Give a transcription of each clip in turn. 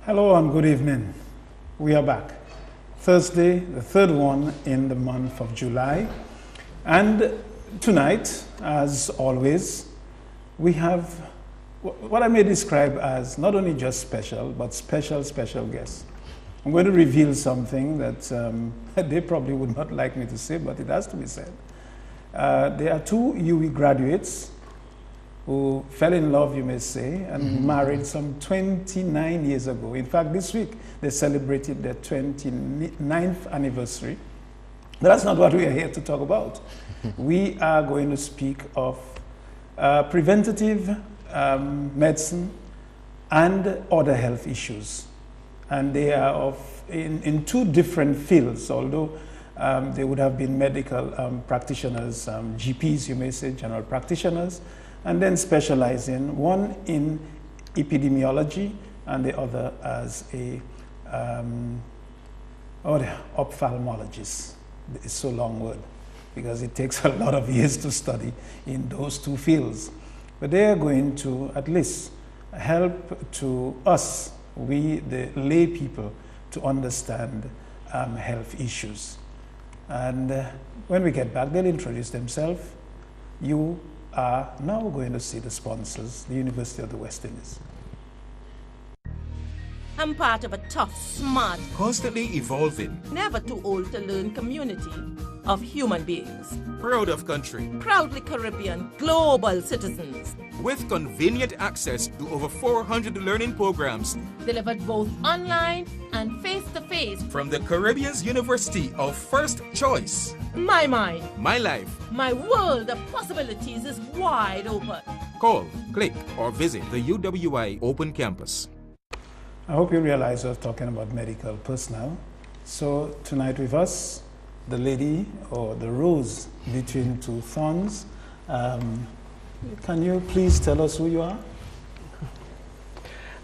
Hello and good evening. We are back. Thursday, the third one in the month of July. And tonight, as always, we have what I may describe as not only just special, but special guests. I'm going to reveal something that they probably would not like me to say, but it has to be said. There are two UWI graduates who fell in love, you may say, and married some 29 years ago. In fact, this week they celebrated their 29th anniversary. But that's not what we are here to talk about. We are going to speak of preventative medicine and other health issues. And they are in two different fields, although they would have been medical practitioners, GPs, you may say, general practitioners, and then specializing, one in epidemiology and the other as a ophthalmologist. It's so long word because it takes a lot of years to study in those two fields. But they are going to at least help to us, we the lay people, to understand health issues. And when we get back, they'll introduce themselves. You are now going to see the sponsors, the University of the West Indies. I'm part of a tough, smart, constantly evolving, never too old to learn community of human beings. proud of country, Proudly Caribbean, global citizens. with convenient access to over 400 learning programs Delivered both online and face-to-face. from the Caribbean's University of First Choice. My mind, My life. my world of possibilities is wide open. Call, click, or visit the UWI Open Campus. I hope you realize we're talking about medical personnel. So tonight with us, the lady or the rose between two thorns. Can you please tell us who you are?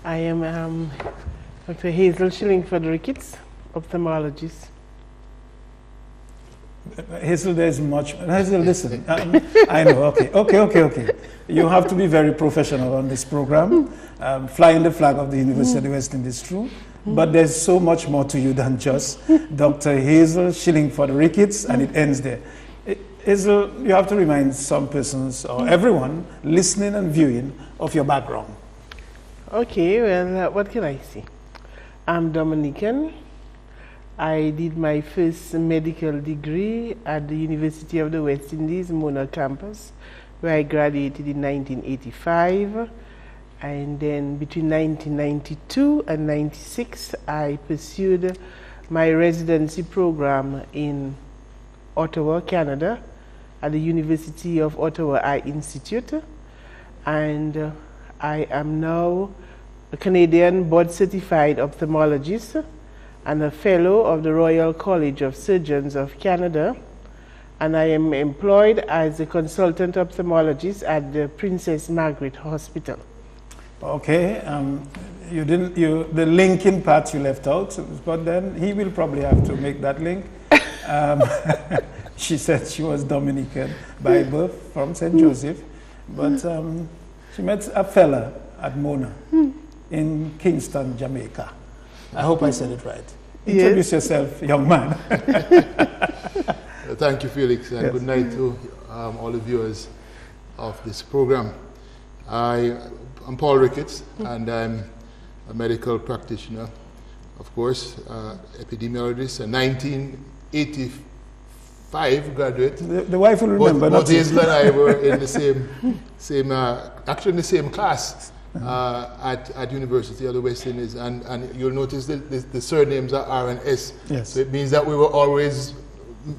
I am Dr. Hazel Shillingford-Ricketts, ophthalmologist. Hazel, there's much. Hazel, listen. I know. Okay. You have to be very professional on this program. Flying the flag of the University of the West Indies, true. But there's so much more to you than just Dr. Hazel Shillingford-Ricketts, and it ends there. Hazel, you have to remind some persons or everyone listening and viewing of your background. Okay, well, what can I say? I'm Dominican. I did my first medical degree at the University of the West Indies, Mona campus, where I graduated in 1985. And then between 1992 and 96, I pursued my residency program in Ottawa, Canada, at the University of Ottawa Eye Institute. And I am now a Canadian board-certified ophthalmologist and a fellow of the Royal College of Surgeons of Canada. And I am employed as a consultant ophthalmologist at the Princess Margaret Hospital. Okay, the linking part you left out, but then he will probably have to make that link. She said she was Dominican by birth from St. Joseph, but she met a fella at Mona in Kingston, Jamaica. I hope I said it right. Introduce yourself, young man. Thank you, Felix, and good night to all the viewers of this program. I'm Paul Ricketts, and I'm a medical practitioner, of course, epidemiologist, a 1985 graduate. The wife will remember. Both Hazel and I were in the actually in the same class at University of the West Indies, and you'll notice that the surnames are R and S. Yes. So it means that we were always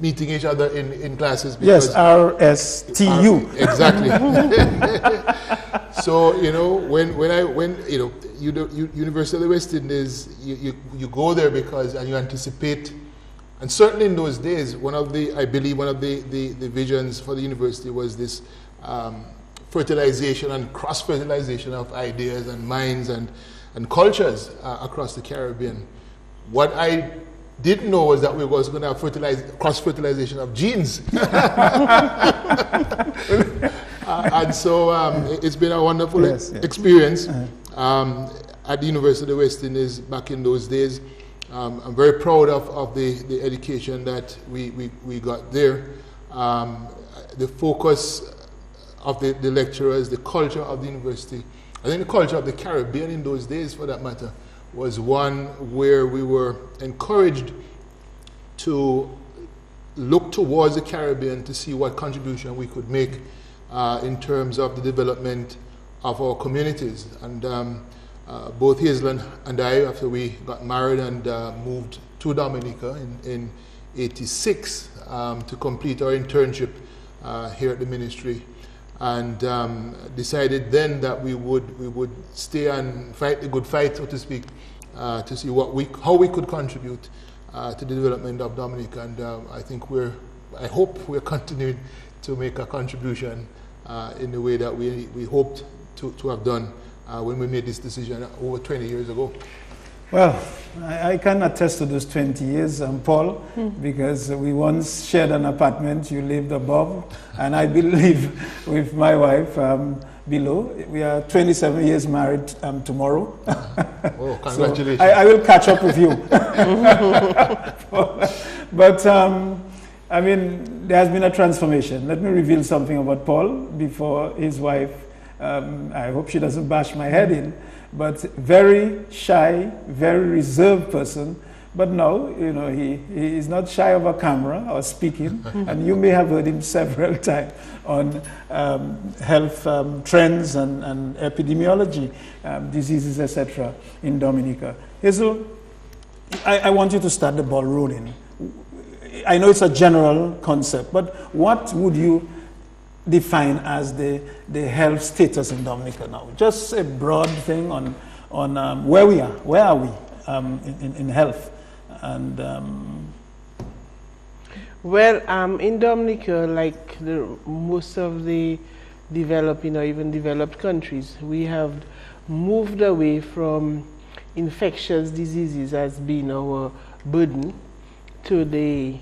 meeting each other in classes. Yes, RSTU. Exactly. So when University of the West Indies, you go there and you anticipate, and certainly in those days, I believe one of the visions for the university was this fertilization and cross-fertilization of ideas and minds and cultures across the Caribbean. What I didn't know was that we was going to have cross-fertilization of genes. And so it's been a wonderful experience. at the University of the West Indies back in those days. I'm very proud of the education that we got there. The focus of the lecturers, the culture of the university, I think the culture of the Caribbean in those days, for that matter, was one where we were encouraged to look towards the Caribbean to see what contribution we could make in terms of the development of our communities. And both Hazel and I, after we got married and moved to Dominica in 86 to complete our internship here at the ministry, and decided then that we would stay and fight the good fight, so to speak, to see how we could contribute to the development of Dominica. And I hope we're continuing to make a contribution in the way that we hoped to have done when we made this decision over 20 years ago. Well, I can attest to those 20 years, Paul, because we once shared an apartment. You lived above, and I believe with my wife below. We are 27 years married tomorrow. Oh, congratulations. So I will catch up with you. But, I mean, there has been a transformation. Let me reveal something about Paul before his wife. I hope she doesn't bash my head in. But very shy, very reserved person. But now, you know, he is not shy of a camera or speaking. And you may have heard him several times on health trends and epidemiology, diseases, etc. in Dominica. Hazel, I want you to start the ball rolling. I know it's a general concept, but what would you define as the health status in Dominica now? Just a broad thing on where we are. Where are we in health? And in Dominica, like most of the developing or even developed countries, we have moved away from infectious diseases as being our burden to the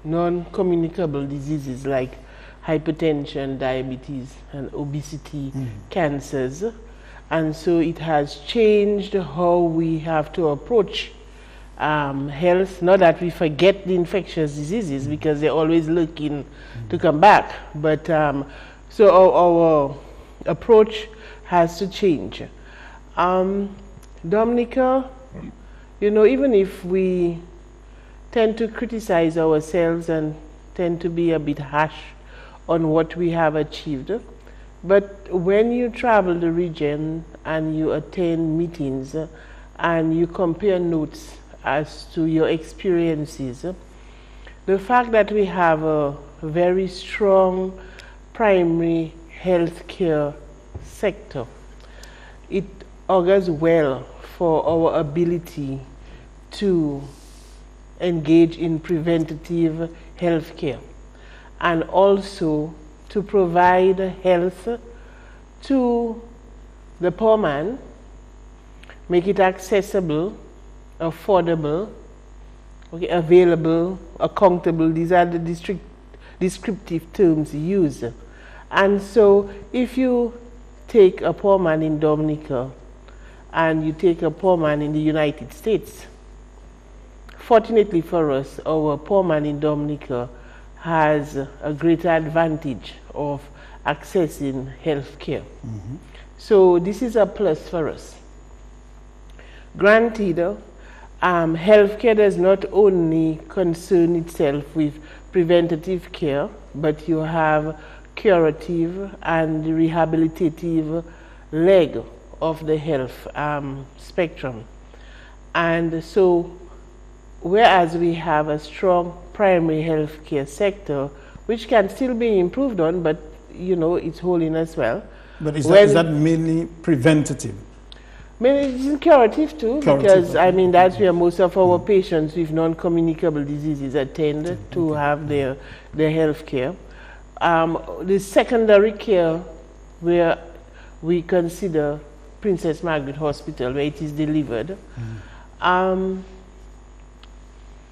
non-communicable diseases like hypertension, diabetes, and obesity, cancers. And so it has changed how we have to approach health. Not that we forget the infectious diseases, because they're always looking to come back. But so our approach has to change. Dominica, you know, even if we tend to criticize ourselves and tend to be a bit harsh on what we have achieved, but when you travel the region and you attend meetings and you compare notes as to your experiences, the fact that we have a very strong primary health care sector, it augurs well for our ability to engage in preventative health care, and also to provide health to the poor man, make it accessible, affordable, available, accountable. These are the descriptive terms used. And so if you take a poor man in Dominica and you take a poor man in the United States, fortunately for us, our poor man in Dominica has a greater advantage of accessing health care. So this is a plus for us. Granted, health care does not only concern itself with preventative care, but you have curative and rehabilitative leg of the health spectrum. And so, whereas we have a strong primary health care sector, which can still be improved on, but you know, it's holding as well. But is that mainly preventative? Mainly it's curative too, because I mean that's where most of our patients with non-communicable diseases attend to have their health care. The secondary care, where we consider Princess Margaret Hospital, where it is delivered,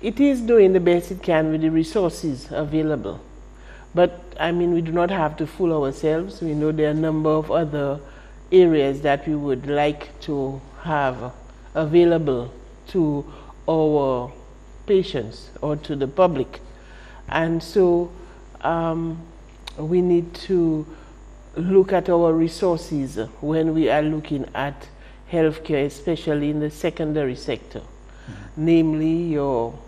it is doing the best it can with the resources available. But I mean, we do not have to fool ourselves. We know there are a number of other areas that we would like to have available to our patients or to the public. And so we need to look at our resources when we are looking at healthcare, especially in the secondary sector, namely your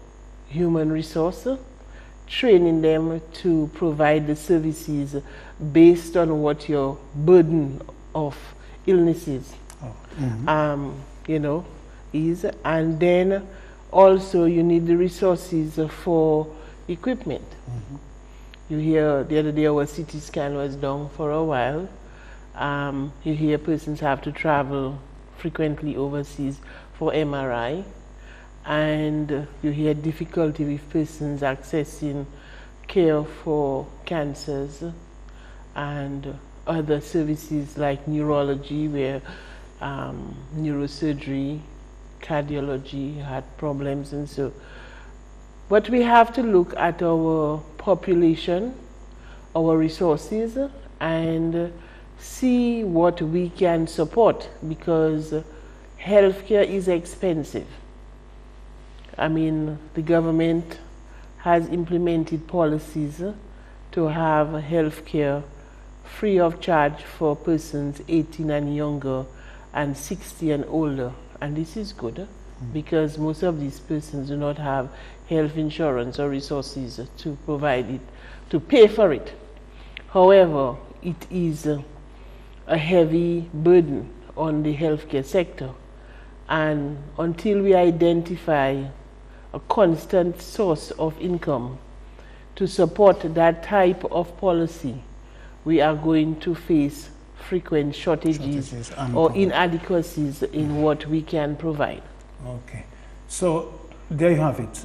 human resource, training them to provide the services based on what your burden of illness is, you know, is. And then also you need the resources for equipment. You hear the other day our CT scan was down for a while. You hear persons have to travel frequently overseas for MRI. And you hear difficulty with persons accessing care for cancers and other services like neurology, where neurosurgery, cardiology, heart problems, and so. But we have to look at our population, our resources, and see what we can support, because healthcare is expensive. I mean, the government has implemented policies to have healthcare free of charge for persons 18 and younger and 60 and older. And this is good because most of these persons do not have health insurance or resources to provide it, to pay for it. However, it is a heavy burden on the healthcare sector. And until we identify a constant source of income to support that type of policy, we are going to face frequent shortages or inadequacies in what we can provide. Okay, so there you have it.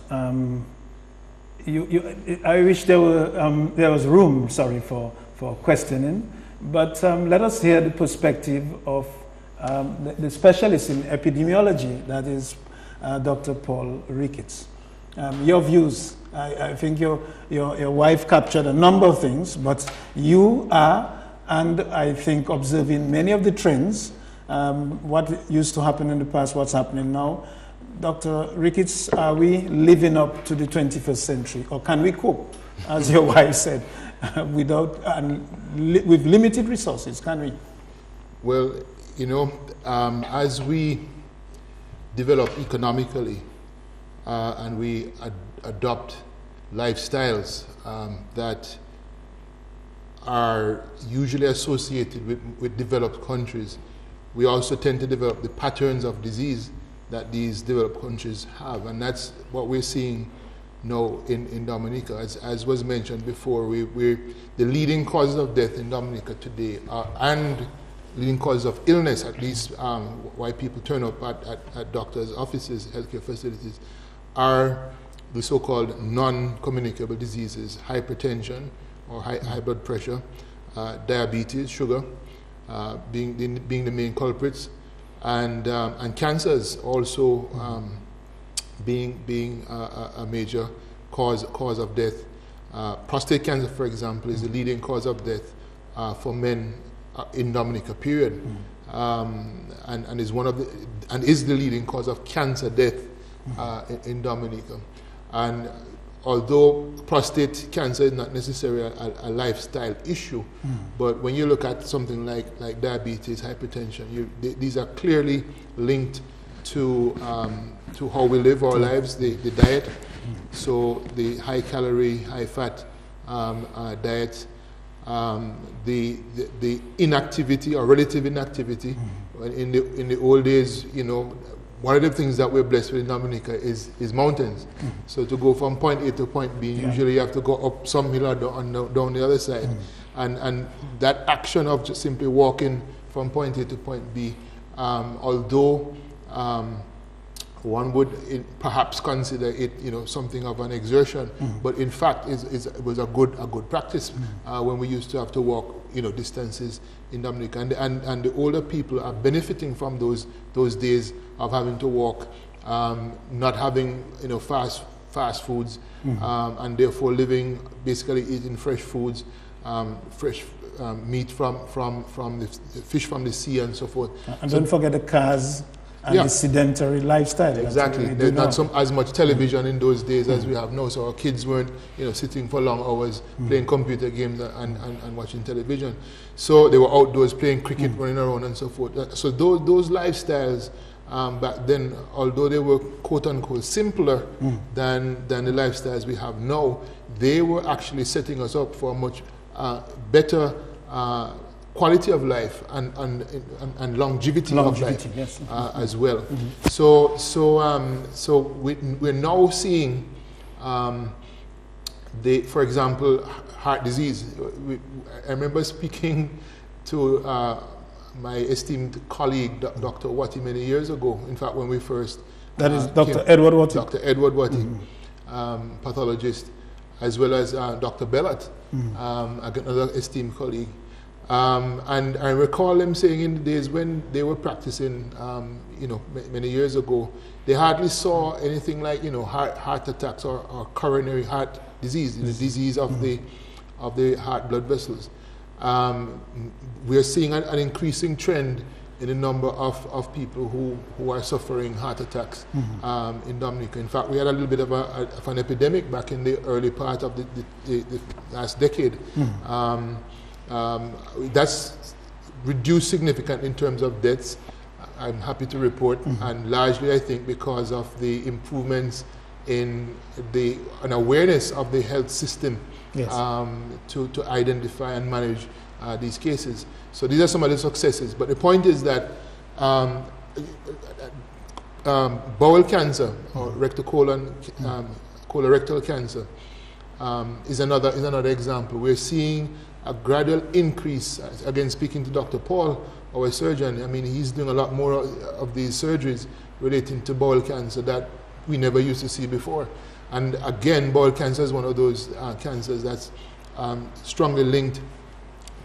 I wish there was room, for questioning, but let us hear the perspective of the specialist in epidemiology, that is Dr. Paul Ricketts. Your views. I think your wife captured a number of things, but you are, and I think, observing many of the trends, what used to happen in the past, what's happening now. Dr. Ricketts, are we living up to the 21st century, or can we cope, as your wife said, with limited resources? Can we? Well, you know, as we develop economically and we adopt lifestyles that are usually associated with developed countries, we also tend to develop the patterns of disease that these developed countries have. And that's what we're seeing now in Dominica. As was mentioned before, we're the leading causes of death in Dominica today, and leading causes of illness, at least why people turn up at doctors' offices, healthcare facilities, are the so-called non-communicable diseases: hypertension or high blood pressure, diabetes, sugar, being the main culprits, and cancers also being a major cause of death. Prostate cancer, for example, is the leading cause of death for men in Dominica, period, and is the leading cause of cancer death in Dominica. And although prostate cancer is not necessarily a lifestyle issue, but when you look at something like diabetes, hypertension, these are clearly linked to how we live our lives, the diet. So the high calorie, high fat diet, the inactivity or relative inactivity. In the old days, you know, one of the things that we're blessed with in Dominica is mountains. So to go from point A to point B, usually you have to go up some hill or down the other side. And that action of just simply walking from point A to point B, although one would perhaps consider it, you know, something of an exertion, but in fact it was a good practice when we used to have to walk, you know, distances in Dominica, and the older people are benefiting from those days of having to walk, not having, you know, fast foods, and therefore basically eating fresh foods, fresh meat from the fish from the sea and so forth. And don't forget the cars and the sedentary lifestyle. Exactly. There's not as much television in those days as we have now. So our kids weren't, sitting for long hours playing computer games and watching television. So they were outdoors playing cricket, running around and so forth. So those lifestyles back then, although they were quote unquote simpler than the lifestyles we have now, they were actually setting us up for a much better quality of life and longevity of life, yes. As well. So we're now seeing, for example, heart disease. I remember speaking to my esteemed colleague, Dr. Watty, many years ago. In fact, when we first... That is Dr. Edward Watty. Dr. Edward Watty, pathologist, as well as Dr. Bellat, another esteemed colleague. And I recall him saying in the days when they were practicing, many years ago, they hardly saw anything like, heart attacks or coronary heart disease, the disease of the heart blood vessels. We are seeing an increasing trend in the number of people who are suffering heart attacks in Dominica. In fact, we had a little bit of an epidemic back in the early part of the last decade. That's reduced significantly in terms of deaths, I'm happy to report, and largely I think because of the improvements in an awareness of the health system, yes, to identify and manage these cases. So these are some of the successes. But the point is that bowel cancer or colorectal cancer is another example. We're seeing a gradual increase. Again, speaking to Dr. Paul, our surgeon, I mean, he's doing a lot more of these surgeries relating to bowel cancer that we never used to see before. And again, bowel cancer is one of those cancers that's strongly linked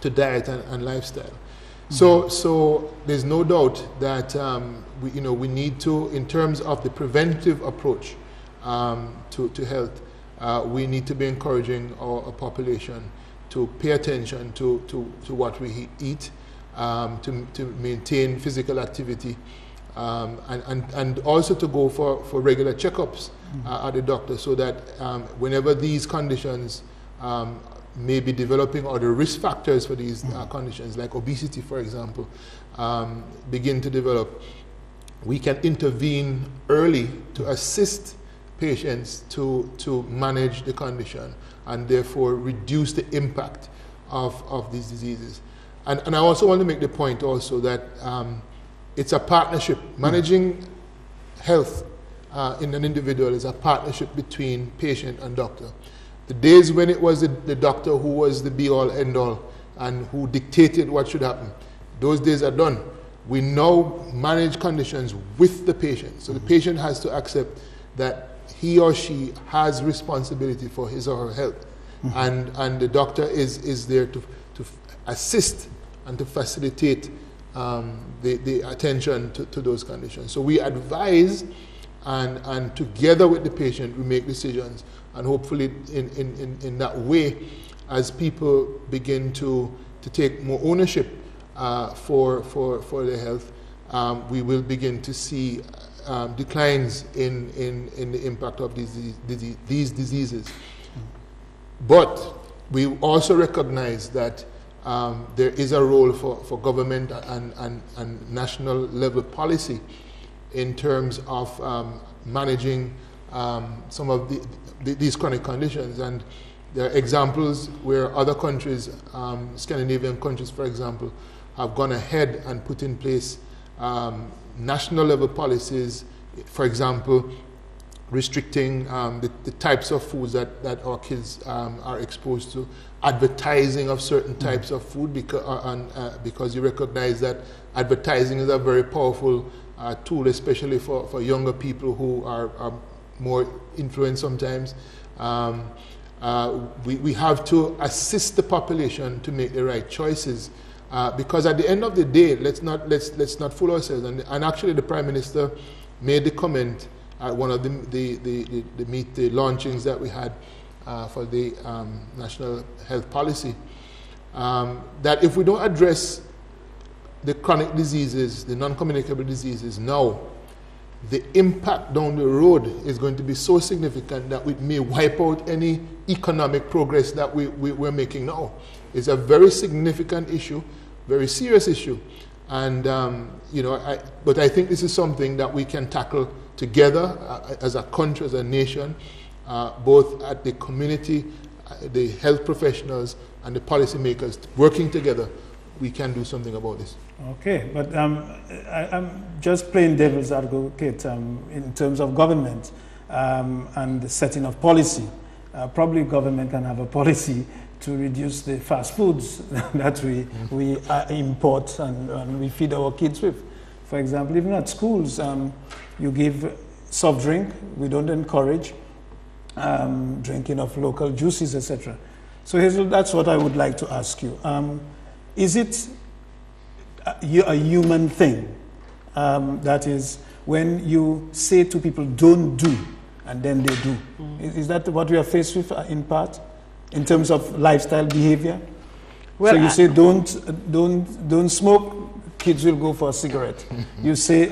to diet and lifestyle. So there's no doubt that we need to, in terms of the preventive approach to health, we need to be encouraging our population to pay attention to what we eat, to maintain physical activity, and also to go for regular checkups at the doctor, so that whenever these conditions may be developing, or the risk factors for these conditions, like obesity, for example, begin to develop, we can intervene early to assist patients to manage the condition and therefore reduce the impact of these diseases. And I also want to make the point also that it's a partnership. Managing health in an individual is a partnership between patient and doctor. The days when it was the doctor who was the be-all, end-all, and who dictated what should happen, those days are done. We now manage conditions with the patient. So the patient has to accept that he or she has responsibility for his or her health. And the doctor is there to assist and to facilitate the attention to those conditions. So we advise, and together with the patient we make decisions, and hopefully in that way, as people begin to take more ownership for their health, we will begin to see declines in the impact of these diseases. But we also recognize that there is a role for government and national level policy in terms of managing some of these chronic conditions. And there are examples where other countries, Scandinavian countries for example, have gone ahead and put in place national level policies, for example, restricting the types of foods that our kids are exposed to, advertising of certain types of food, because you recognize that advertising is a very powerful tool, especially for younger people who are more influenced sometimes. We have to assist the population to make the right choices, because at the end of the day, let's not fool ourselves. And actually, the Prime Minister made the comment at one of the launchings that we had for the National Health Policy, that if we don't address the chronic diseases, the non-communicable diseases now, the impact down the road is going to be so significant that it may wipe out any economic progress that we're making now. It's a very significant issue, very serious issue. And, but I think this is something that we can tackle together as a country, as a nation, both at the community, the health professionals, and the policymakers working together. We can do something about this. Okay, but I'm just playing devil's advocate in terms of government and the setting of policy. Probably government can have a policy to reduce the fast foods that we import and we feed our kids with. For example, even at schools, you give soft drink. We don't encourage drinking of local juices, etc. So Hazel, that's what I would like to ask you. Is it a human thing? That is, when you say to people, don't do, and then they do. Is that what we are faced with in part, in terms of lifestyle behavior? Well, so you say, don't smoke, kids will go for a cigarette. You say,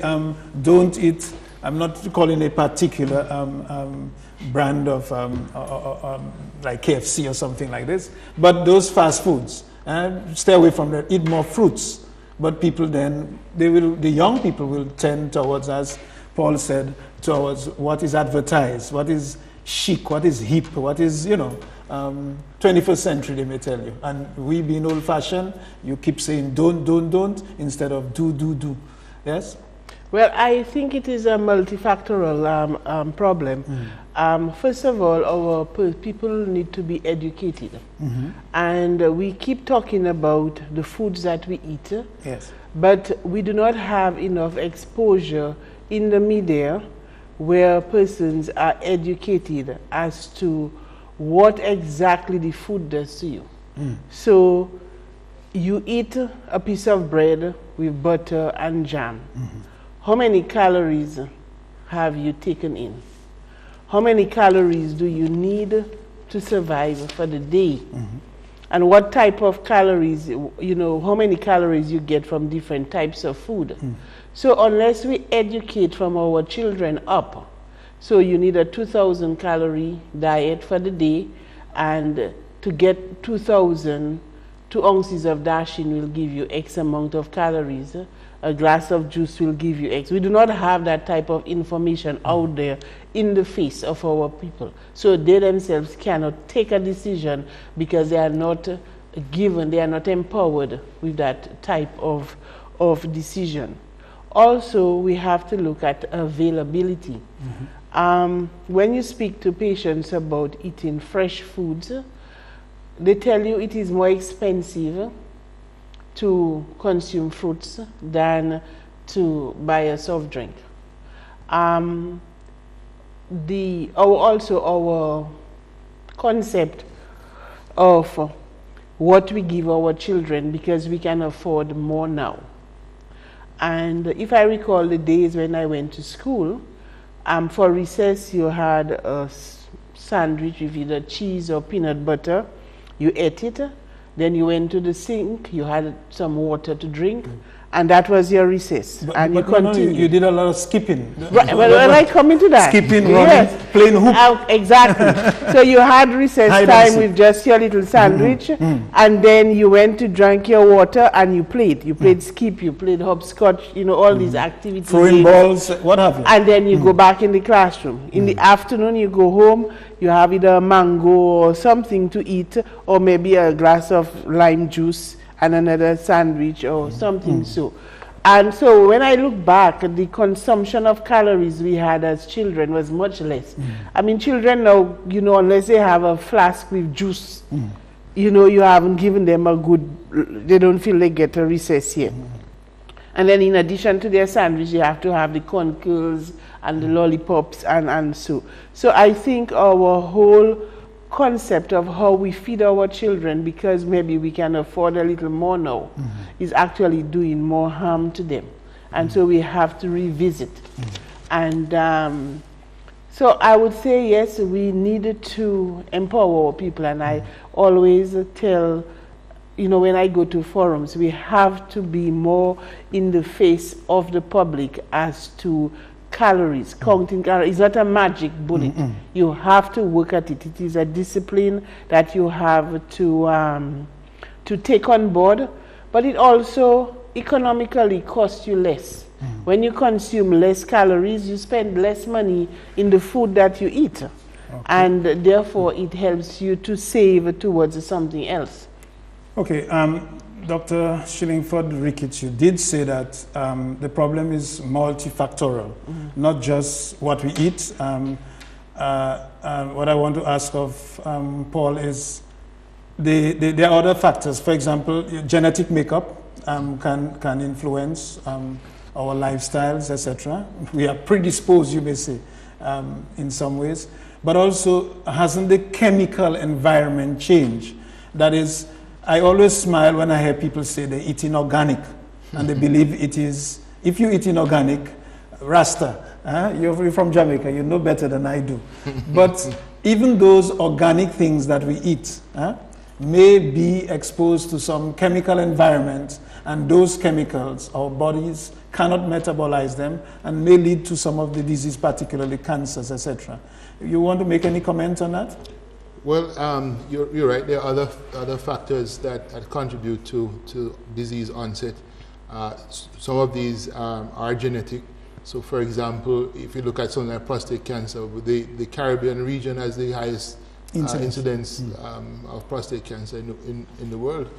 don't eat, I'm not calling a particular brand of like KFC or something like this, but those fast foods, stay away from that, eat more fruits. But people then, the young people will tend towards, as Paul said, towards what is advertised, what is chic, what is hip, what is, 21st century, they may tell you. And we being old fashioned, you keep saying don't, instead of do. Yes? Well, I think it is a multifactorial problem. First of all, our people need to be educated. And we keep talking about the foods that we eat. Yes. But we do not have enough exposure in the media where persons are educated as to what exactly the food does to you. So you eat a piece of bread with butter and jam. How many calories have you taken in? How many calories do you need to survive for the day? And what type of calories, how many calories you get from different types of food? So unless we educate from our children up, so you need a 2,000 calorie diet for the day, and to get 2 ounces of dashing will give you X amount of calories. A glass of juice will give you X. We do not have that type of information out there in the face of our people. So they themselves cannot take a decision because they are not given, they are not empowered with that type of decision. Also, we have to look at availability. When you speak to patients about eating fresh foods, they tell you it is more expensive to consume fruits than to buy a soft drink. Also our concept of what we give our children, because we can afford more now. And if I recall the days when I went to school, for recess you had a sandwich with either cheese or peanut butter. You ate it, then you went to the sink, you had some water to drink, and that was your recess. And you continued. You did a lot of skipping. Right, well, I come into that. Skipping, running, playing hoop. Exactly. So you had recess time with just your little sandwich, and then you went to drink your water and you played. You played skip, you played hopscotch, all these activities. Throwing balls, what have you. And then you go back in the classroom. In the afternoon, you go home, you have either a mango or something to eat, or maybe a glass of lime juice and another sandwich or something so. And so when I look back, the consumption of calories we had as children was much less. I mean, children now, unless they have a flask with juice, you haven't given them a good, they don't feel they get a recess yet. And then in addition to their sandwich, you have to have the corn curls and the lollipops and so. So I think our whole concept of how we feed our children, because maybe we can afford a little more now, is actually doing more harm to them. And so we have to revisit. And so I would say, yes, we needed to empower our people. And I always tell you know, when I go to forums, we have to be more in the face of the public as to calories, counting calories. It's not a magic bullet. You have to work at it. It is a discipline that you have to take on board, but it also economically costs you less. When you consume less calories, you spend less money in the food that you eat. Okay. And therefore it helps you to save towards something else. Okay, Dr. Shillingford-Ricketts, you did say that the problem is multifactorial, not just what we eat. What I want to ask of Paul is there are other factors. For example, genetic makeup can influence our lifestyles, etc. We are predisposed, you may say, in some ways. But also, hasn't the chemical environment changed? That is, I always smile when I hear people say they're eating organic, and they believe it is, if you eat inorganic, Rasta, you're from Jamaica, you know better than I do. But even those organic things that we eat may be exposed to some chemical environment, and those chemicals, our bodies cannot metabolize them, and may lead to some of the disease, particularly cancers, etc. You want to make any comment on that? Well, you're right. There are other factors that contribute to disease onset. Some of these are genetic. So, for example, if you look at something like prostate cancer, the Caribbean region has the highest incidence of prostate cancer in the world.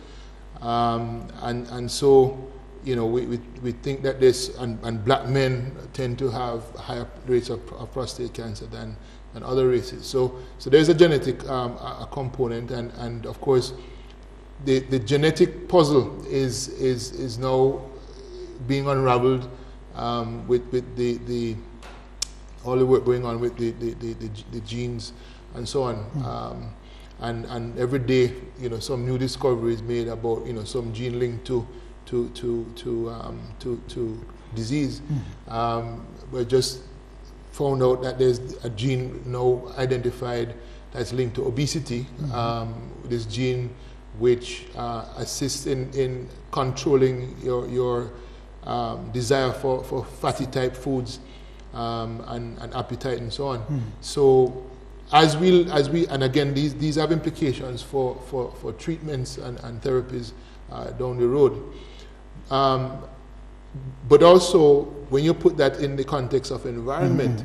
And so, you know, we think that this, and black men tend to have higher rates of prostate cancer than other races. So there's a genetic a component, and of course, the genetic puzzle is now being unraveled with all the work going on with the genes and so on. And every day, you know, some new discovery is made about, you know, some gene linked to disease. We just found out that there's a gene now identified that's linked to obesity. This gene which assists in controlling your desire for fatty type foods and appetite and so on. So as we and again these have implications for treatments and therapies down the road. But also, when you put that in the context of environment,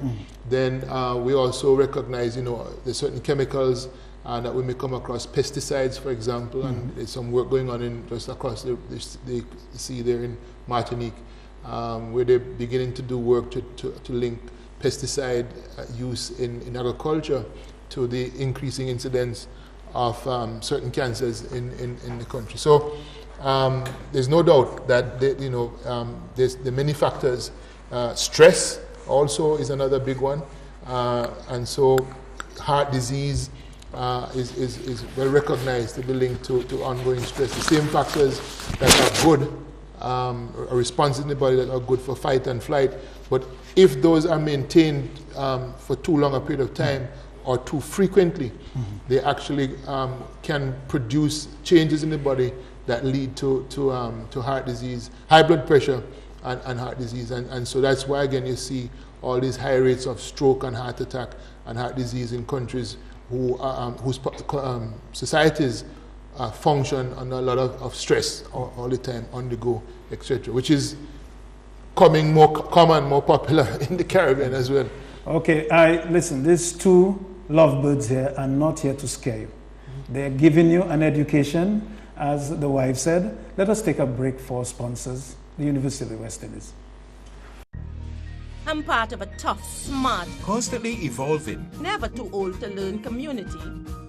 then we also recognize, you know, there's certain chemicals that we may come across, pesticides, for example, and there's some work going on just across the sea there in Martinique, where they're beginning to do work to link pesticide use in agriculture to the increasing incidence of certain cancers in the country. So there's no doubt that there's the many factors. Stress also is another big one, and so heart disease is well recognized to be linked to ongoing stress. The same factors that are good, a response in the body that are good for fight and flight, but if those are maintained for too long a period of time or too frequently, they actually can produce changes in the body that lead to heart disease, high blood pressure, and heart disease. And so that's why, again, you see all these high rates of stroke and heart attack and heart disease in countries whose societies function under a lot of stress all the time, on the go, etc., which is coming more common, more popular in the Caribbean as well. Okay, listen, these two lovebirds here are not here to scare you. They're giving you an education. As the wife said, let us take a break for sponsors, the University of the West Indies. I'm part of a tough, smart, Constantly evolving, never too old to learn community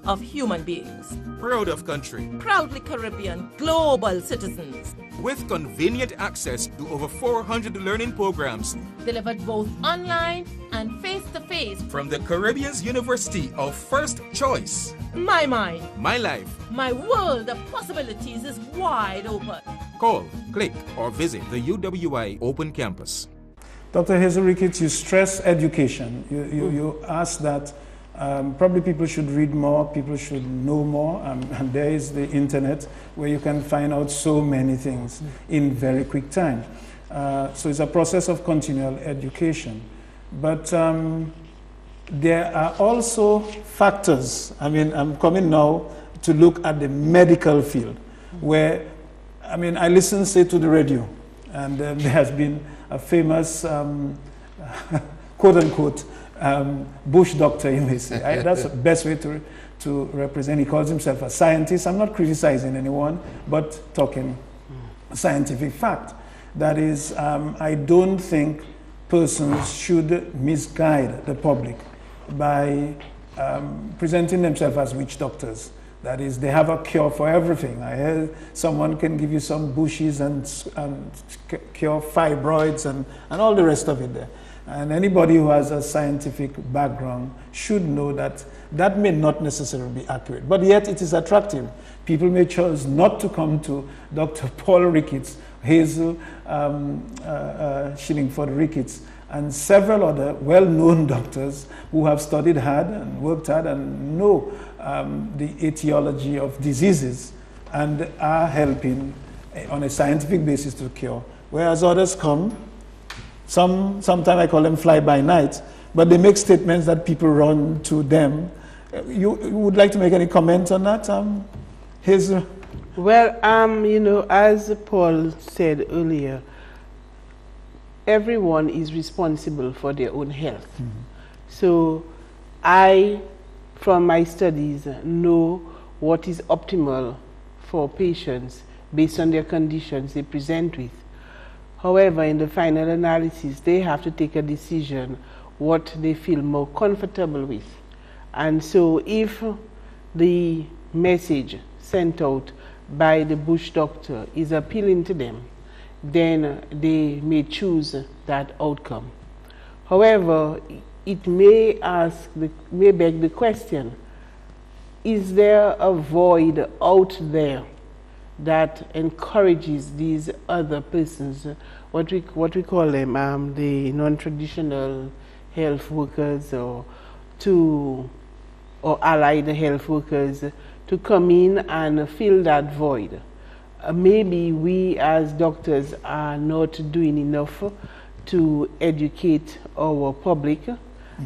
of human beings. proud of country, Proudly Caribbean, global citizens. with convenient access to over 400 learning programs Delivered both online and face-to-face. from the Caribbean's University of First Choice. My mind, My life. my world of possibilities is wide open. Call, click, or visit the UWI Open Campus. Dr. Hazel Ricketts, you stress education. You ask that Probably people should read more, people should know more, and there is the internet where you can find out so many things in very quick time. So it's a process of continual education. But there are also factors. I mean, I'm coming now to look at the medical field, where, I mean, I listen, say, to the radio, and there has been a famous, quote-unquote, Bush doctor, you may say. That's the best way to represent. He calls himself a scientist. I'm not criticizing anyone, but talking scientific fact. That is, I don't think persons should misguide the public by presenting themselves as witch doctors. That is, they have a cure for everything. I heard someone can give you some bushes and cure fibroids and all the rest of it there. And anybody who has a scientific background should know that that may not necessarily be accurate, but yet it is attractive. People may choose not to come to Dr. Paul Ricketts, Hazel Shillingford-Ricketts, and several other well-known doctors who have studied hard and worked hard and know the etiology of diseases and are helping on a scientific basis to cure. Whereas others come, sometimes I call them fly-by-night, but they make statements that people run to them. You would like to make any comment on that, Hazel? Well, you know, as Paul said earlier, everyone is responsible for their own health. So I, from my studies, know what is optimal for patients based on their conditions they present with. However, in the final analysis, they have to take a decision what they feel more comfortable with. And so if the message sent out by the Bush doctor is appealing to them, then they may choose that outcome. However, it may beg the question, is there a void out there that encourages these other persons, what we call them, the non-traditional health workers or allied health workers, to come in and fill that void? Maybe we as doctors are not doing enough to educate our public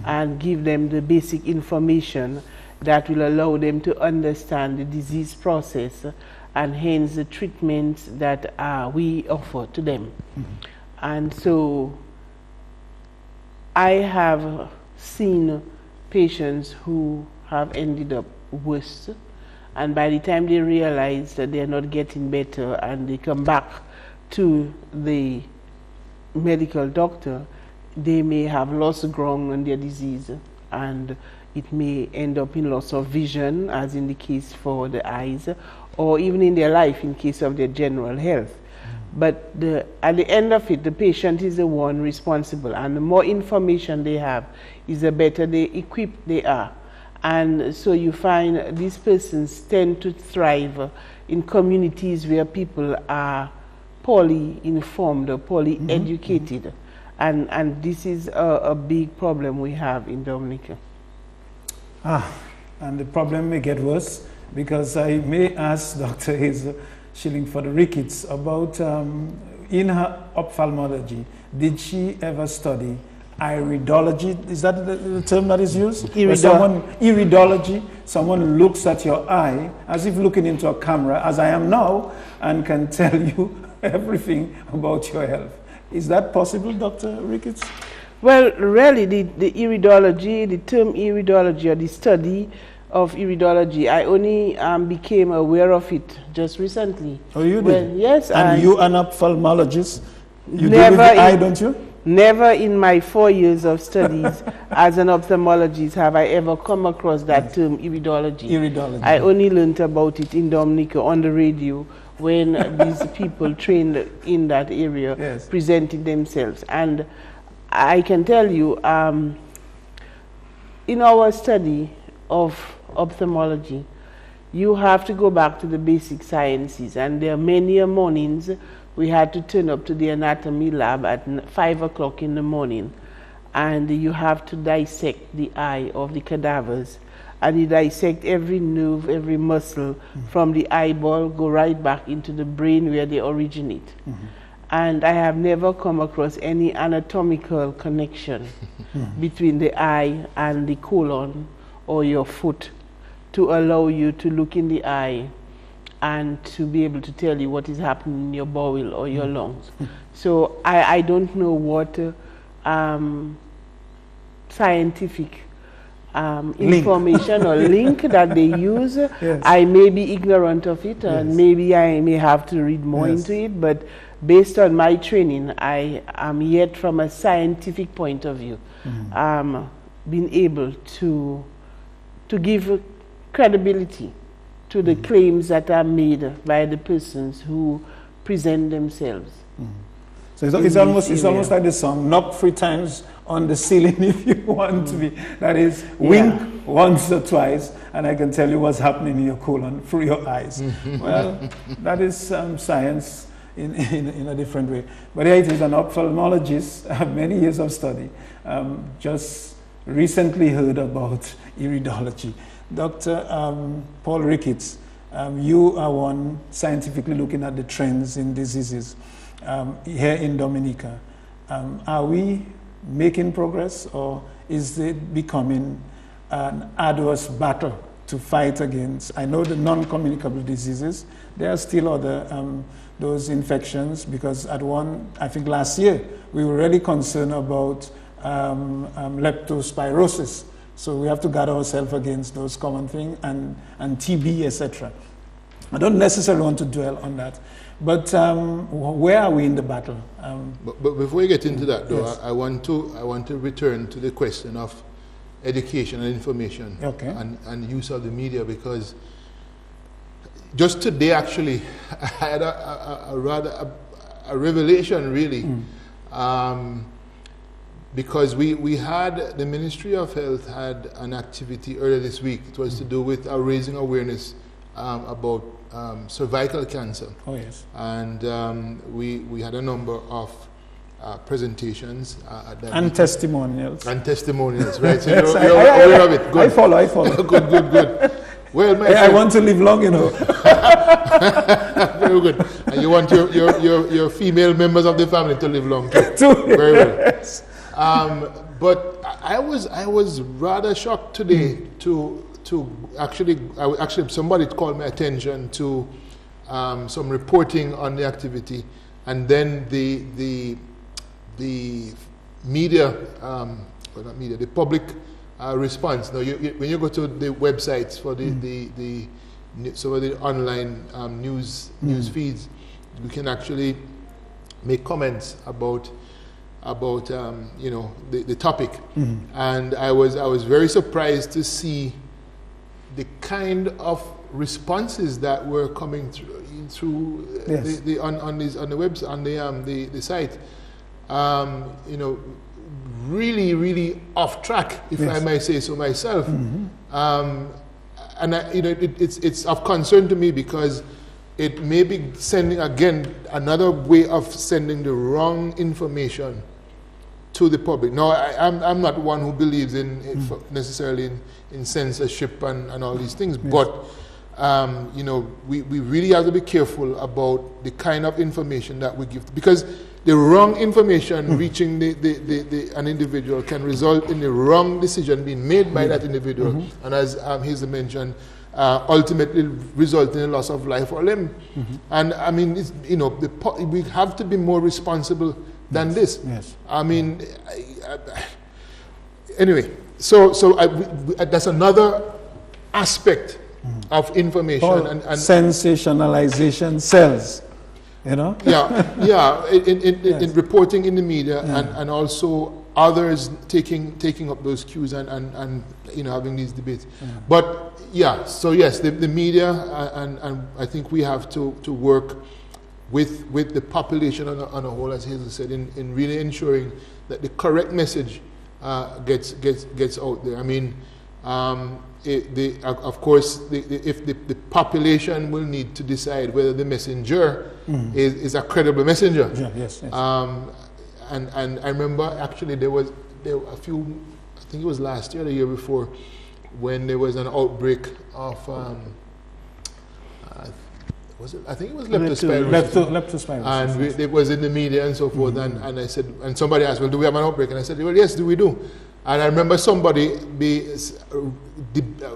and give them the basic information that will allow them to understand the disease process and hence the treatments that we offer to them. And so I have seen patients who have ended up worse, and by the time they realize that they're not getting better and they come back to the medical doctor, they may have lost ground on their disease, and it may end up in loss of vision, as in the case for the eyes, or even in their life in case of their general health. But at the end of it, the patient is the one responsible, and the more information they have is the better equipped they are. And so you find these persons tend to thrive in communities where people are poorly informed or poorly educated. And this is a big problem we have in Dominica. And the problem may get worse, because I may ask Dr. Hazel Shillingford-Ricketts about, in her ophthalmology, did she ever study iridology? Is that the term that is used? Iridology. Someone looks at your eye as if looking into a camera, as I am now, and can tell you everything about your health. Is that possible, Dr. Ricketts? Well, really, the iridology, the term iridology, or the study of iridology, I only became aware of it just recently. Oh, you did? Well, yes. And you an ophthalmologist? You deal with the eye, don't you? Never in my 4 years of studies as an ophthalmologist have I ever come across that term, iridology. Iridology. I only learned about it in Dominica on the radio when these people trained in that area presented themselves. And I can tell you, in our study of ophthalmology, you have to go back to the basic sciences, and there are many mornings we had to turn up to the anatomy lab at 5 o'clock in the morning and you have to dissect the eye of the cadavers, and you dissect every nerve, every muscle from the eyeball, go right back into the brain where they originate. And I have never come across any anatomical connection between the eye and the colon or your foot to allow you to look in the eye and to be able to tell you what is happening in your bowel or your lungs. So I don't know what scientific information or link that they use. Yes. I may be ignorant of it, and maybe I may have to read more into it, but based on my training, I am yet from a scientific point of view, being able to give credibility to the claims that are made by the persons who present themselves. So it's almost like the song, knock 3 times on the ceiling if you want to be. That is, wink once or twice, and I can tell you what's happening in your colon through your eyes. Well, that is science in a different way. But here it is, an ophthalmologist, many years of study, just recently heard about iridology. Dr. Paul Ricketts, you are one scientifically looking at the trends in diseases here in Dominica. Are we making progress, or is it becoming an arduous battle to fight against? I know the non-communicable diseases, there are still other those infections, because I think last year, we were really concerned about leptospirosis. So we have to guard ourselves against those common things, and TB, etc. I don't necessarily want to dwell on that. But where are we in the battle? But before we get into that, though, yes. I want to return to the question of education and information, and use of the media, because just today, actually, I had a revelation, really, because we had, the Ministry of Health had an activity earlier this week. It was to do with raising awareness about cervical cancer. Oh, yes. And we had a number of presentations. And testimonials. And testimonials, right? So Yes, you're aware of it. Good. I follow. Good. Well, I want to live long, you know. Very good. And you want your female members of the family to live long too. Very well. Yes. But I was rather shocked today to actually somebody called my attention to some reporting on the activity, and then the media, the public response. Now, when you go to the websites for some of the online news feeds, you can actually make comments about the topic, and I was very surprised to see the kind of responses that were coming through yes. on the website, on the site. Really off track, if yes. I may say so myself. And it's of concern to me, because it may be sending, again, another way of sending the wrong information to the public. Now, I'm not one who believes necessarily in censorship and all these things, yes. But we really have to be careful about the kind of information that we give, because the wrong information reaching an individual can result in the wrong decision being made by that individual, and as Hazel mentioned, ultimately result in a loss of life or limb. And I mean, we have to be more responsible than this. Yes. I mean, anyway, so that's another aspect of information, and sensationalization sells. In reporting in the media, and also others taking up those cues and having these debates. But so yes, the media, and I think we have to work with the population on a whole, as Hazel said, in really ensuring that the correct message gets out there. I mean, of course, if the population will need to decide whether the messenger is a credible messenger. Yes. And I remember, actually, there was there were a few, I think it was last year or the year before, when there was an outbreak of, I think it was leptospirosis. Leptospirosis. And it was in the media and so forth. And I said, and somebody asked, well, do we have an outbreak? And I said, well, yes, we do. And I remember somebody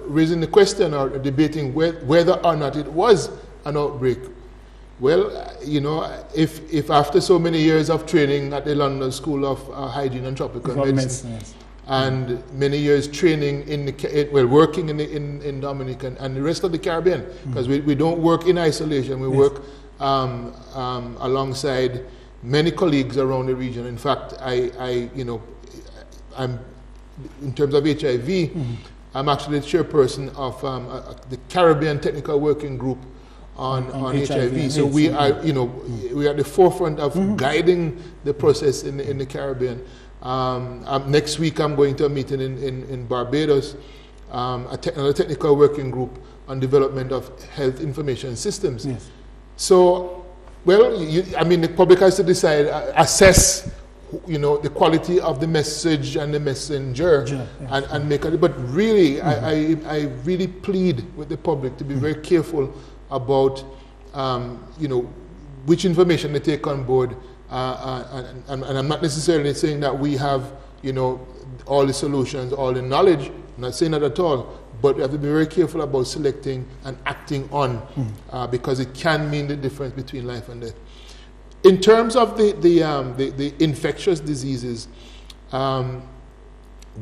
raising the question or debating whether or not it was an outbreak. Well, you know, if after so many years of training at the London School of Hygiene and Tropical Medicine, yes. and many years training working in Dominica and the rest of the Caribbean, because we don't work in isolation. We work alongside many colleagues around the region. In fact, I'm in terms of HIV, I'm actually the chairperson of the Caribbean Technical Working Group on HIV. So we are, we are at the forefront of guiding the process in the Caribbean. Next week, I'm going to a meeting in Barbados, another technical working group on development of health information systems. Yes. So, well, the public has to decide, assess, the quality of the message and the messenger, and make it. But really, I really plead with the public to be very careful about, which information they take on board. And I'm not necessarily saying that we have, all the solutions, all the knowledge. I'm not saying that at all. But we have to be very careful about selecting and acting on, because it can mean the difference between life and death. In terms of the infectious diseases,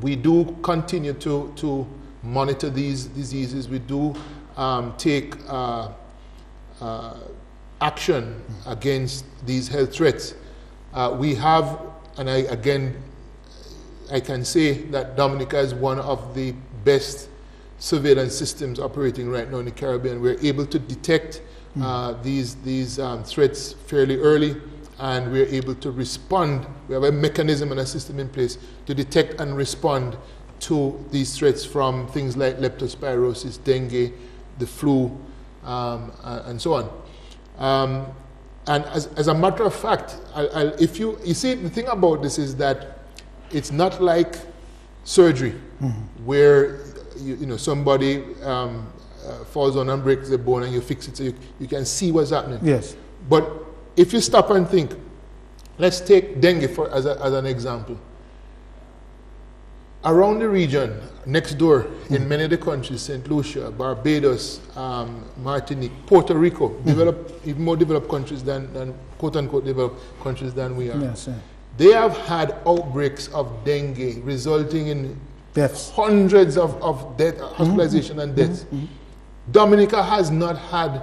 we do continue to monitor these diseases. We do take action against these health threats. We have, and I can say that Dominica is one of the best surveillance systems operating right now in the Caribbean. We're able to detect these threats fairly early, and we're able to respond. We have a mechanism and a system in place to detect and respond to these threats, from things like leptospirosis, dengue, the flu, and so on. And as a matter of fact, if you see, the thing about this is that it's not like surgery, where somebody falls on and breaks the bone and you fix it so you can see what's happening. Yes. But if you stop and think, let's take dengue as an example. Around the region, next door, in many of the countries, St. Lucia, Barbados, Martinique, Puerto Rico, even more developed countries than quote-unquote developed countries than we are. Yes, they have had outbreaks of dengue resulting in deaths, hundreds of death, hospitalization and deaths. Dominica has not had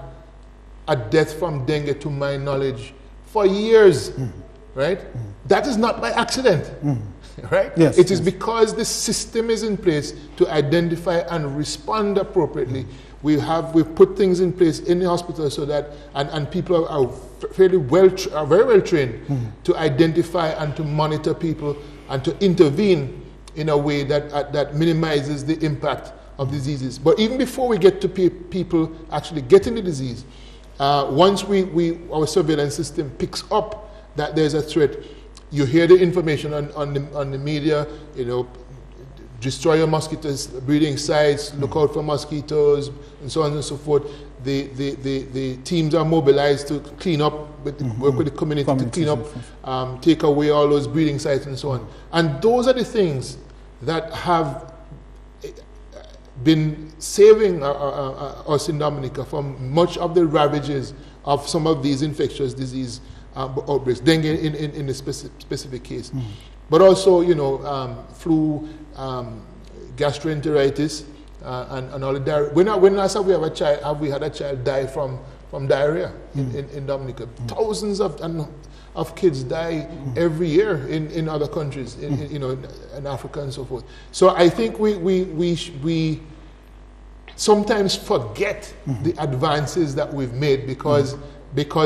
a death from dengue, to my knowledge, for years, right? That is not by accident. Right? Yes, it is because the system is in place to identify and respond appropriately. We've put things in place in the hospital so that, and people are very well trained to identify and to monitor people and to intervene in a way that minimizes the impact of diseases. But even before we get to people actually getting the disease, once our surveillance system picks up that there's a threat, you hear the information on the media, destroy your mosquitoes, breeding sites, look out for mosquitoes, and so on and so forth. The teams are mobilized to clean up, work with the community to clean up, take away all those breeding sites and so on. And those are the things that have been saving us in Dominica from much of the ravages of some of these infectious disease outbreaks, dengue in a specific case, but also flu, gastroenteritis, and all the diarrhea. When last have we had a child die from diarrhea in Dominica? Thousands of kids die every year in other countries, in Africa and so forth. So I think we sometimes forget the advances that we've made because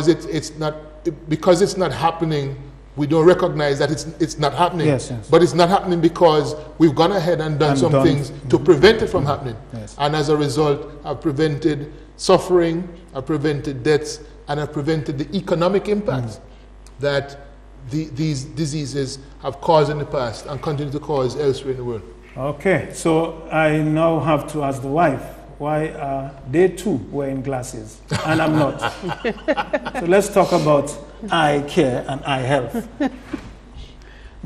it's not happening. We don't recognize that it's not happening. Yes. But it's not happening because we've gone ahead and done some things to prevent it from happening. Yes. And as a result, have prevented suffering, have prevented deaths, and have prevented the economic impacts that these diseases have caused in the past and continue to cause elsewhere in the world. Okay, so I now have to ask the wife, why are they too wearing glasses and I'm not? So let's talk about eye care and eye health.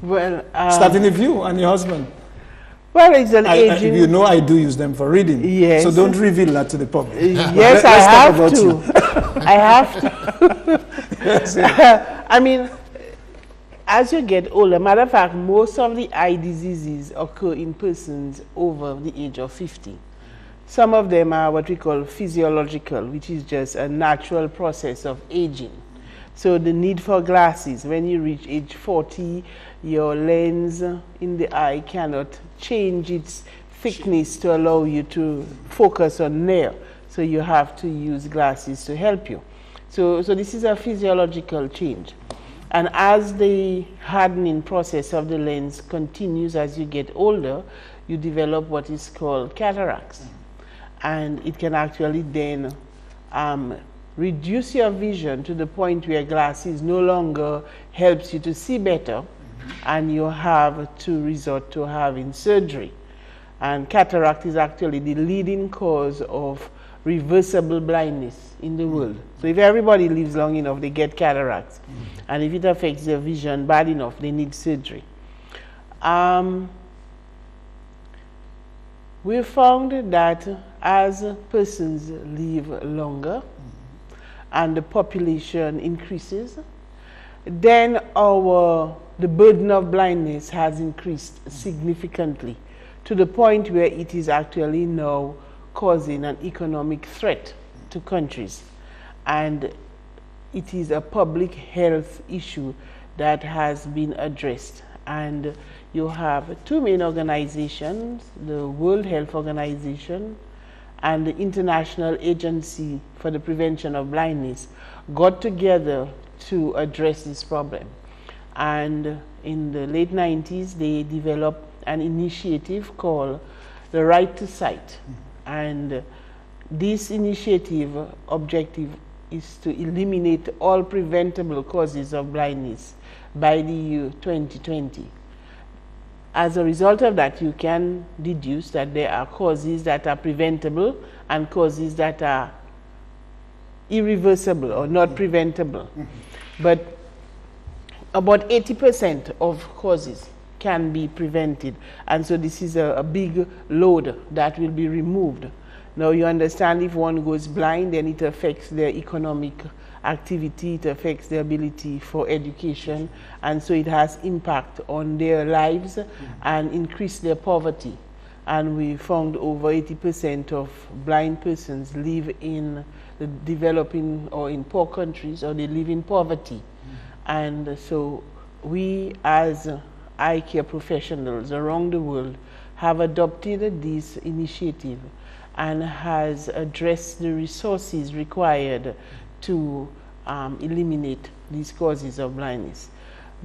Well, Starting with you and your husband. well, it's an aging. You know I do use them for reading. Yes. So don't reveal that to the public. Yes, Let's I talk have about to. I have to. Yes, yeah. I mean, as you get older, matter of fact, most of the eye diseases occur in persons over the age of 50. Some of them are what we call physiological, which is just a natural process of aging. So the need for glasses, when you reach age 40, your lens in the eye cannot change its thickness to allow you to focus on near. So you have to use glasses to help you. So this is a physiological change. And as the hardening process of the lens continues as you get older, you develop what is called cataracts. And it can actually then reduce your vision to the point where glasses no longer helps you to see better, and you have to resort to having surgery. And cataract is actually the leading cause of reversible blindness in the world. So if everybody lives long enough, they get cataracts. And if it affects their vision bad enough, they need surgery. We found that as persons live longer and the population increases, then the burden of blindness has increased significantly to the point where it is actually now causing an economic threat to countries. And it is a public health issue that has been addressed. And you have two main organizations, the World Health Organization and the International Agency for the Prevention of Blindness, got together to address this problem. And in the late 90s, they developed an initiative called the Right to Sight. And this initiative objective is to eliminate all preventable causes of blindness by the year 2020. As a result of that, you can deduce that there are causes that are preventable and causes that are irreversible or not preventable. But about 80% of causes can be prevented. And so this is a big load that will be removed. Now you understand, if one goes blind, then it affects their economic activity, it affects their ability for education, and so it has impact on their lives and increase their poverty. And we found over 80% of blind persons live in the developing or in poor countries, or they live in poverty. And so we as eye care professionals around the world have adopted this initiative and has addressed the resources required to eliminate these causes of blindness.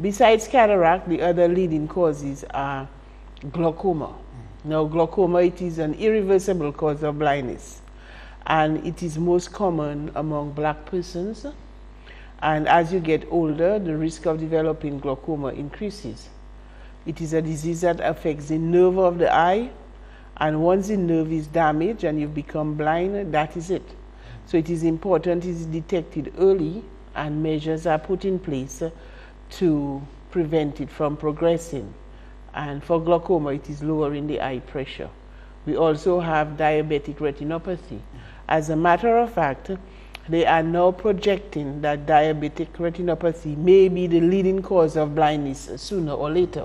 Besides cataract, the other leading causes are glaucoma. Now, glaucoma, it is an irreversible cause of blindness, and it is most common among black persons. And as you get older, the risk of developing glaucoma increases. It is a disease that affects the nerve of the eye, and once the nerve is damaged and you've become blind, that is it. So it is important it is detected early and measures are put in place to prevent it from progressing. And for glaucoma, it is lowering the eye pressure. We also have diabetic retinopathy. As a matter of fact, they are now projecting that diabetic retinopathy may be the leading cause of blindness sooner or later.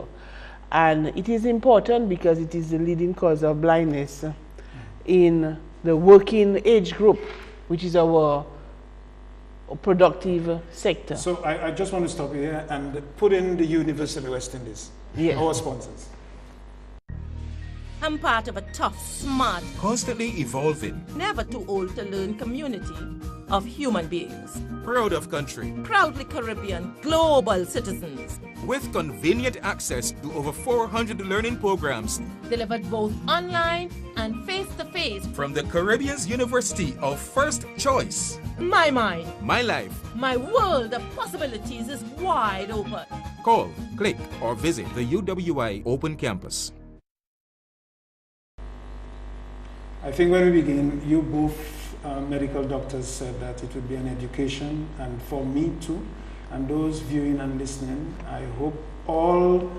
And it is important because it is the leading cause of blindness in the working age group, which is our productive sector. So I just want to stop here and put in the University of the West Indies, our sponsors. I'm part of a tough, smart, Constantly evolving. never too old to learn community of human beings. Proud of country. Proudly Caribbean global citizens. With convenient access to over 400 learning programs. Delivered both online and face-to-face. From the Caribbean's University of First Choice. My mind. My life. My world of possibilities is wide open. Call, click, or visit the UWI Open Campus. I think when we begin, you both medical doctors said that it would be an education, and for me too, and those viewing and listening, I hope all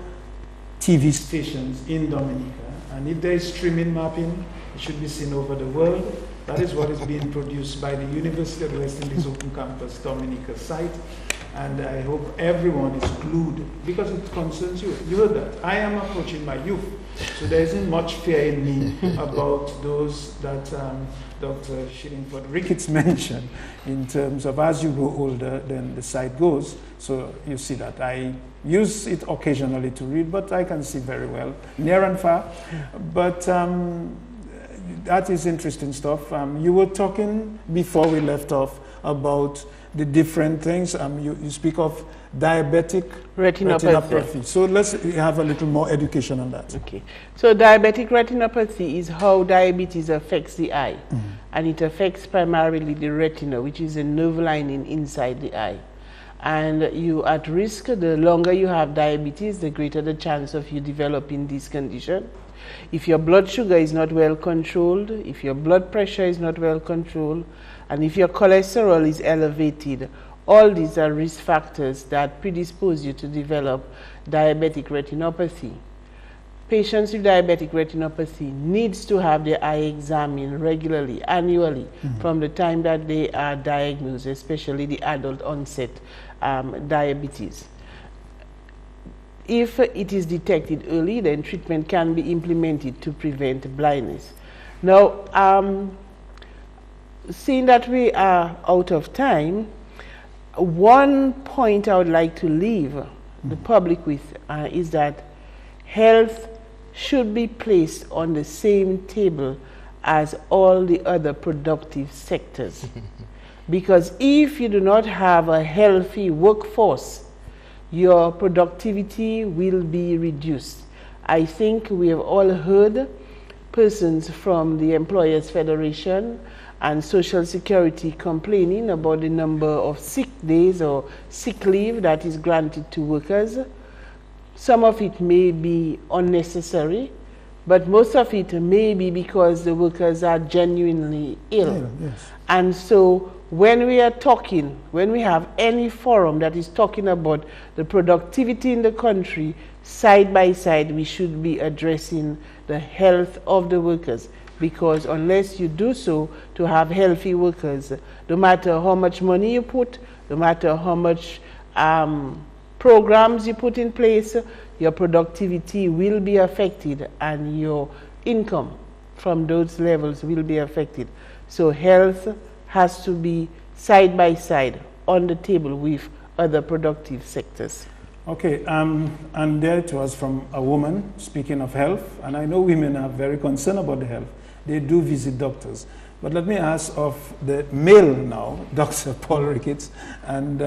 TV stations in Dominica, and if there is streaming mapping, it should be seen over the world. That is what is being produced by the University of the West Indies Open Campus Dominica site, and I hope everyone is glued because it concerns you. You heard that. I am approaching my youth, so there isn't much fear in me about those that Dr. Shillingford-Ricketts mentioned in terms of as you grow older, then the sight goes. So you see that. I use it occasionally to read, but I can see very well, near and far. But that is interesting stuff. You were talking before we left off about the different things. You speak of diabetic retinopathy. So let's have a little more education on that. Okay. So diabetic retinopathy is how diabetes affects the eye. And it affects primarily the retina, which is a nerve lining inside the eye. And you at risk, the longer you have diabetes, the greater the chance of you developing this condition. If your blood sugar is not well controlled, if your blood pressure is not well controlled, and if your cholesterol is elevated, all these are risk factors that predispose you to develop diabetic retinopathy. Patients with diabetic retinopathy needs to have their eye examined regularly, annually, from the time that they are diagnosed, especially the adult onset diabetes. If it is detected early, then treatment can be implemented to prevent blindness. Now, seeing that we are out of time, one point I would like to leave the public with is that health should be placed on the same table as all the other productive sectors. Because if you do not have a healthy workforce, your productivity will be reduced. I think we have all heard persons from the Employers Federation and Social Security complaining about the number of sick days or sick leave that is granted to workers. Some of it may be unnecessary, but most of it may be because the workers are genuinely ill. Yes. And so when we are talking, when we have any forum that is talking about the productivity in the country, side by side, we should be addressing the health of the workers. Because unless you do so, to have healthy workers, no matter how much money you put, no matter how much programs you put in place, your productivity will be affected and your income from those levels will be affected. So health has to be side by side on the table with other productive sectors. Okay, and there it was from a woman speaking of health, and I know women are very concerned about the health. They do visit doctors. But let me ask of the male now, Dr. Paul Ricketts, and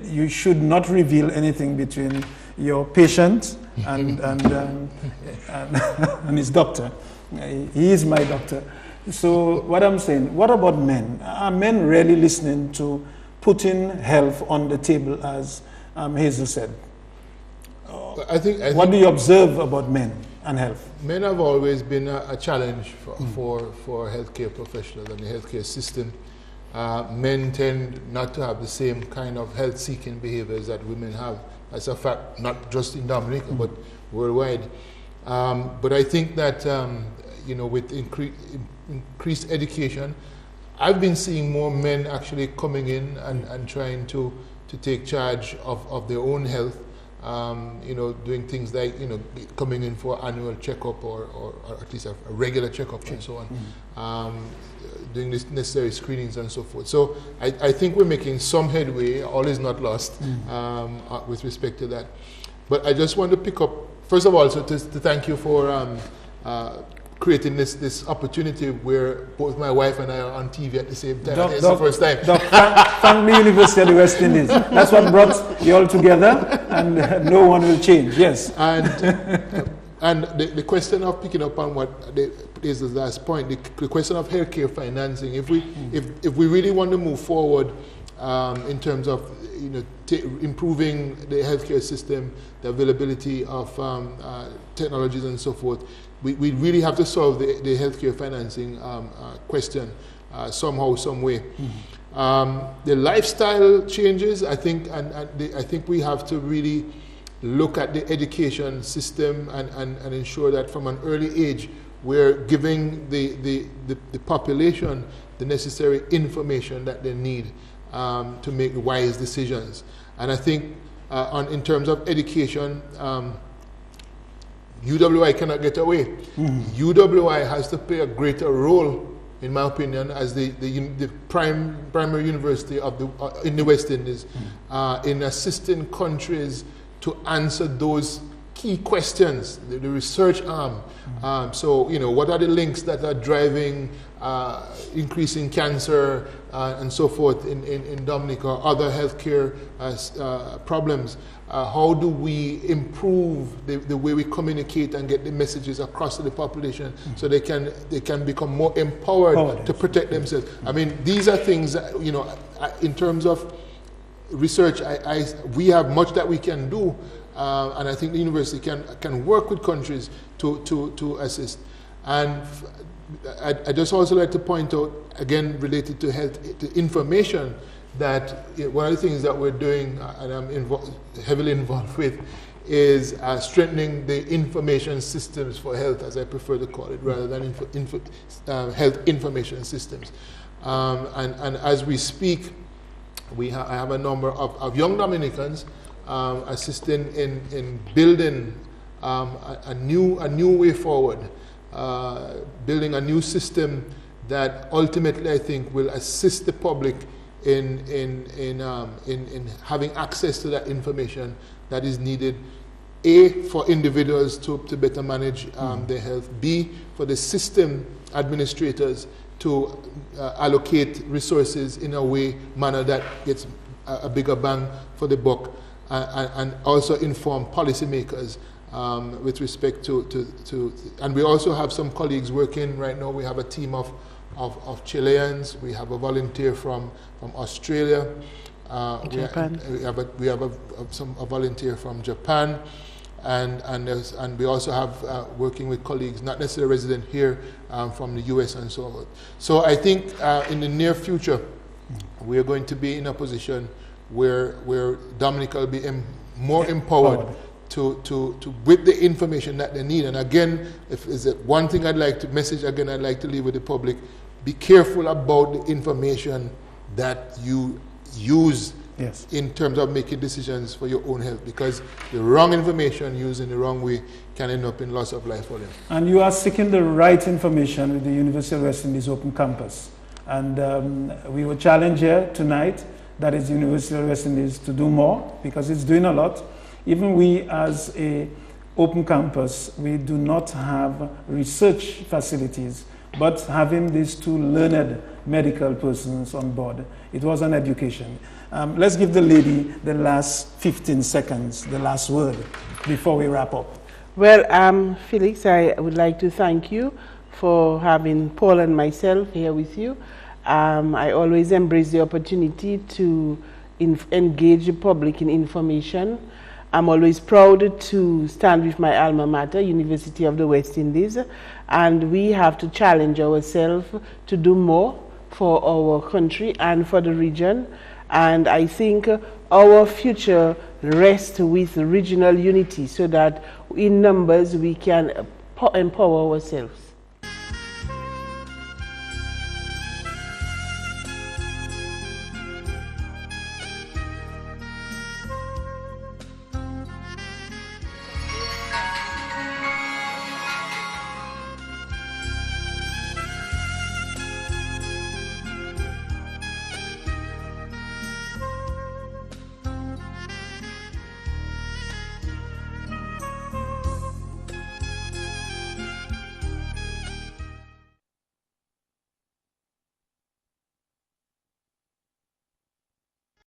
you should not reveal anything between your patient and his doctor. He is my doctor. So what I'm saying, what about men? Are men really listening to putting health on the table, as Hazel said? I think what do you observe about men and health? Men have always been a challenge for healthcare professionals and the healthcare system. Men tend not to have the same kind of health-seeking behaviors that women have. As a fact, not just in Dominica, but worldwide. But I think that with increased education, I've been seeing more men actually coming in and trying to take charge of their own health. Doing things like, coming in for annual checkup or at least a regular checkup and so on, doing this necessary screenings and so forth. So I think we're making some headway, all is not lost with respect to that. But I just want to pick up, first of all, so to thank you for creating this opportunity where both my wife and I are on TV at the same time. It's the first time. Thank the University of the West Indies. That's what brought you all together, and no one will change. Yes. And the question of picking up on what is the last point, the question of healthcare financing. If we really want to move forward in terms of improving the healthcare system, the availability of technologies and so forth, we really have to solve the healthcare financing question somehow, some way. The lifestyle changes, I think, I think we have to really look at the education system and ensure that from an early age we're giving the population the necessary information that they need to make wise decisions. And I think in terms of education, UWI cannot get away. UWI has to play a greater role, in my opinion, as the primary university of in the West Indies, in assisting countries to answer those key questions, the research arm. So, what are the links that are driving increasing cancer and so forth in Dominica, or other healthcare problems? How do we improve the way we communicate and get the messages across to the population so they can become more empowered to protect themselves? I mean, these are things that, in terms of research, we have much that we can do, and I think the university can work with countries to assist. And I just also like to point out, again, related to health, to information, that one of the things that we're doing, and I'm heavily involved with, is strengthening the information systems for health, as I prefer to call it, rather than health information systems. And as we speak, I have a number of young Dominicans assisting in building a new way forward, building a new system that ultimately, I think, will assist the public in having access to that information that is needed, A, for individuals to better manage their health, B, for the system administrators to allocate resources in a manner that gets a bigger bang for the buck, and also inform policymakers with respect to and we also have some colleagues working right now. We have a team of Chileans. We have a volunteer from Australia. Japan. We have a volunteer from Japan. And we also have working with colleagues, not necessarily resident here, from the US and so on. So I think in the near future, we are going to be in a position where Dominica will be more empowered with the information that they need. And again, if is it one thing I'd like to leave with the public: be careful about the information that you use. Yes. In terms of making decisions for your own health, because the wrong information used in the wrong way can end up in loss of life for them. And you are seeking the right information with the University of West Indies Open Campus. And we will challenge here tonight, that is University of West Indies, to do more, because it's doing a lot. Even we as a open campus, we do not have research facilities, but having these two learned medical persons on board, it was an education. Let's give the lady the last 15 seconds, the last word, before we wrap up. Well, Felix, I would like to thank you for having Paul and myself here with you. I always embrace the opportunity to engage the public in information. I'm always proud to stand with my alma mater, University of the West Indies, and we have to challenge ourselves to do more for our country and for the region. And I think our future rests with regional unity, so that in numbers we can empower ourselves.